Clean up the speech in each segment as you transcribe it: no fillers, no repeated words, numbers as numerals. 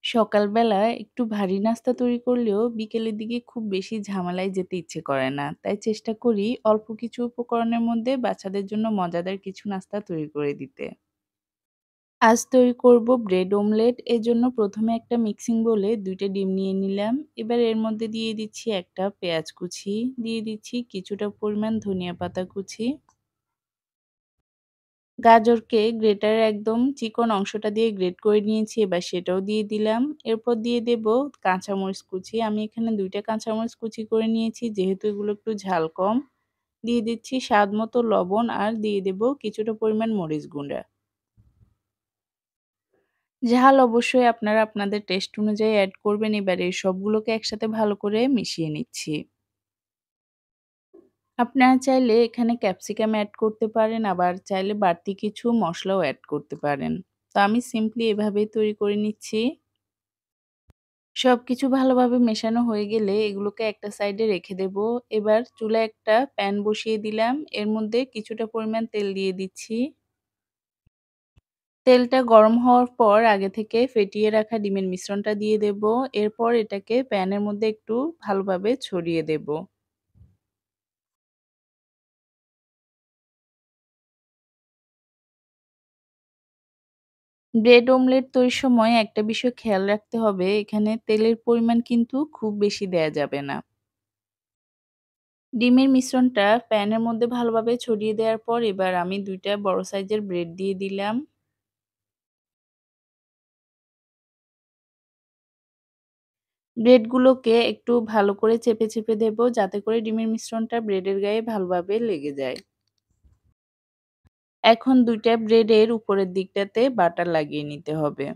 সকালবেলা একটু ভারী নাস্তা তৈরি করলেও বিকেলের দিকে খুব বেশি ঝামেলায় যেতে ইচ্ছে করে না। তাই চেষ্টা করি অল্প কিছু উপকরণের মধ্যে বাচ্চাদের জন্য মজাদার কিছু নাস্তা তৈরি করে দিতে। আজ তৈরি করব ব্রেড অমলেট। এজন্য প্রথমে একটা মিক্সিং বোলে ২টা ডিম নিয়ে নিলাম। এবার এর মধ্যে দিয়ে দিচ্ছি একটা পেঁয়াজ কুচি, দিয়ে দিচ্ছি কিছুটা পরিমাণ ধনিয়া পাতা কুচি, গাজরকে গ্রেটারের একদম চিকন অংশটা দিয়ে গ্রেট করে নিয়েছি, এবার সেটাও দিয়ে দিলাম। এরপর দিয়ে দেব কাঁচামরিচ কুচি। আমি এখানে ২ টা কাঁচামরিচ কুচি করে নিয়েছি, যেহেতু এগুলো একটু ঝাল কম। দিয়ে দিচ্ছি স্বাদমতো লবণ আর দিয়ে দেব কিছুটা পরিমাণ মরিচ গুঁড়া। ঝাল অবশ্যই আপনারা আপনাদের টেস্ট অনুযায়ী এড করবেন। এবার এই সবগুলোকে একসাথে ভালো করে মিশিয়ে নিচ্ছি। আপনারা চাইলে এখানে ক্যাপসিকাম এড করতে পারেন, আবার চাইলে বাড়তি কিছু মসলাও এড করতে পারেন। তো আমি সিম্পলি এভাবেই তৈরি করে নিচ্ছি। সবকিছু ভালোভাবে মেশানো হয়ে গেলে এগুলোকে একটা সাইডে রেখে দেব। এবার চুলায় একটা প্যান বসিয়ে দিলাম। এর মধ্যে কিছুটা পরিমাণ তেল দিয়ে দিচ্ছি। তেলটা গরম হওয়ার পর আগে থেকে ফেটিয়ে রাখা ডিমের মিশ্রণটা দিয়ে দেব। এরপর এটাকে প্যানের মধ্যে একটু ভালোভাবে ছড়িয়ে দেব। ব্রেড অমলেট তৈরির সময় একটা বিষয় খেয়াল রাখতে হবে, এখানে তেলের পরিমাণ কিন্তু খুব বেশি দেয়া যাবে না। ডিমের মিশ্রণটা প্যানের মধ্যে ভালোভাবে ছড়িয়ে দেওয়ার পর এবার আমি ২ টা বড় সাইজের ব্রেড দিয়ে দিলাম। ব্রেডগুলোকে একটু ভালো করে চেপে, চেপে দেব যাতে করে ডিমের মিশ্রণটা ব্রেডের গায়ে ভালোভাবে লেগে যায়। এখন ২ টা ব্রেডের উপরের দিকটাতে বাটার লাগিয়ে নিতে হবে।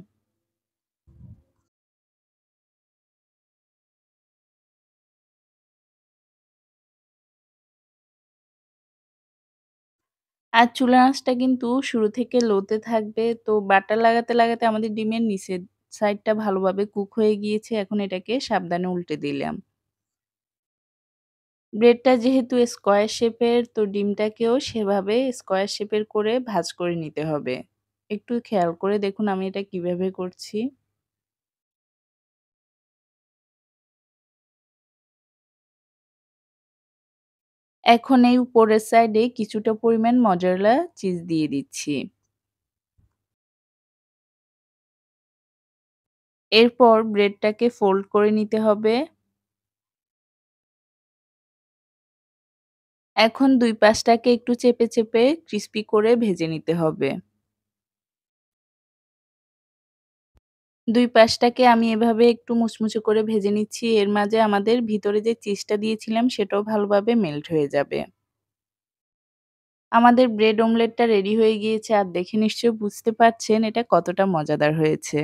আর চুলার আঁচটা কিন্তু শুরু থেকে লোতে থাকবে। তো বাটার লাগাতে, লাগাতে আমাদের ডিমের নিচের সাইডটা ভালোভাবে কুক হয়ে গিয়েছে। এখন এটাকে সাবধানে উল্টে দিলাম। ব্রেডটা যেহেতু স্কোয়ার শেপের, তো ডিমটাকেও সেভাবে স্কোয়ার শেপের করে ভাঁজ করে নিতে হবে। একটু খেয়াল করে দেখুন আমি এটা কিভাবে করছি। এখন এই উপরের সাইডে কিছুটা পরিমাণ মজারেলা চিজ দিয়ে দিচ্ছি। এরপর ব্রেডটাকে ফোল্ড করে নিতে হবে। এখন ২ পাশটাকে একটু চেপে, চেপে ক্রিস্পি করে ভেজে নিতে হবে। ২ পাশটাকে আমি এভাবে একটু মুচমুচে করে ভেজে নিচ্ছি। এর মাঝে আমাদের ভিতরে যে চিজটা দিয়েছিলাম সেটাও ভালোভাবে মেল্ট হয়ে যাবে। আমাদের ব্রেড অমলেটটা রেডি হয়ে গিয়েছে আর দেখে নিশ্চয়ই বুঝতে পারছেন এটা কতটা মজাদার হয়েছে।